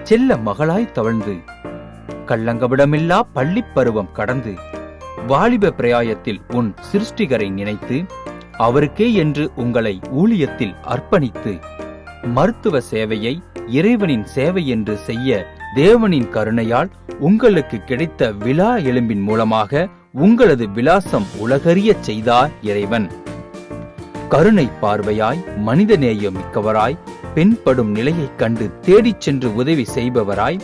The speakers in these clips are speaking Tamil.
செல்ல மகளாய் தவழ்ந்து கள்ளங்கபடமில்லா பள்ளிப் பருவம் கடந்து வாலிப பிரயாயத்தில் உன் சிருஷ்டிகரை நினைத்து அவருக்கே என்று உங்களை ஊழியத்தில் அர்ப்பணித்து மருத்துவ சேவையை இறைவனின் சேவை என்று செய்ய தேவனின் கருணையால் உங்களுக்கு கிடைத்த விலா எலும்பின் மூலமாக உங்களது விலாசம் உலகறியச் செய்தார் இறைவன். கருணை பார்வையாய் மனிதநேயம் மிக்கவராய் பெண்படும் நிலையைக் கண்டு தேடிச் சென்று உதவி செய்பவராய்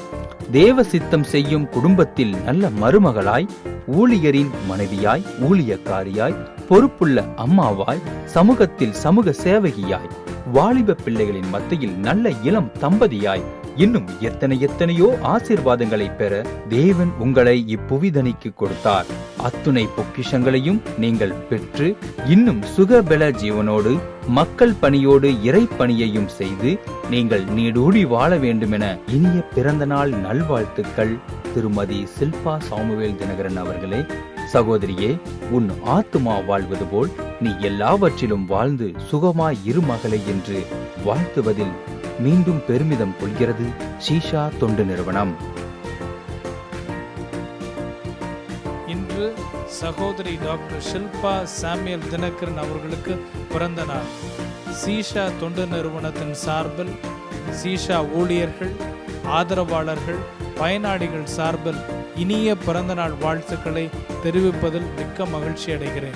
தேவ சித்தம் செய்யும் குடும்பத்தில் நல்ல மருமகளாய் ஊழியரின் மனைவியாய் ஊழியக்காரியாய் பொறுப்புள்ள அம்மாவாய் சமூகத்தில் சமூக சேவகியாய் வாலிப பிள்ளைகளின் மத்தியில் நல்ல இளம் தம்பதியாய் இன்னும் எத்தனையோ ஆசீர்வாதங்களை பெற தேவன் உங்களை இப்புவிதனிக்கு கொடுத்தார். அத்துணை பொக்கிஷங்களையும் நீங்கள் பெற்று இன்னும் சுகபல ஜீவனோடு மக்கள் பணியோடு இறை பணியையும் செய்து நீங்கள் நீடூடி வாழ வேண்டுமென இனிய பிறந்த நாள் நல்வாழ்த்துக்கள். திருமதி ஷில்பா சாமுவேல் தினகரன் அவர்களே. சகோதரியே, உன் ஆத்துமா வாழ்வது போல் நீ எல்லாவற்றிலும் வாழ்ந்து சுகமாய் இரு மகளே என்று வாழ்த்துவதில் மீண்டும் பெருமிதம் கொள்கிறது சீஷா தொண்டு நிறுவனம். இன்று சகோதரி டாக்டர் ஷில்பா சாமுவேல் தினகரன் அவர்களுக்கு பிறந்த நாள். சீஷா தொண்டு நிறுவனத்தின் சார்பில் சீஷா ஊழியர்கள், ஆதரவாளர்கள், பயனாளிகள் சார்பில் இனிய பிறந்தநாள் வாழ்த்துக்களை தெரிவிப்பதில் மிக்க மகிழ்ச்சி அடைகிறேன்.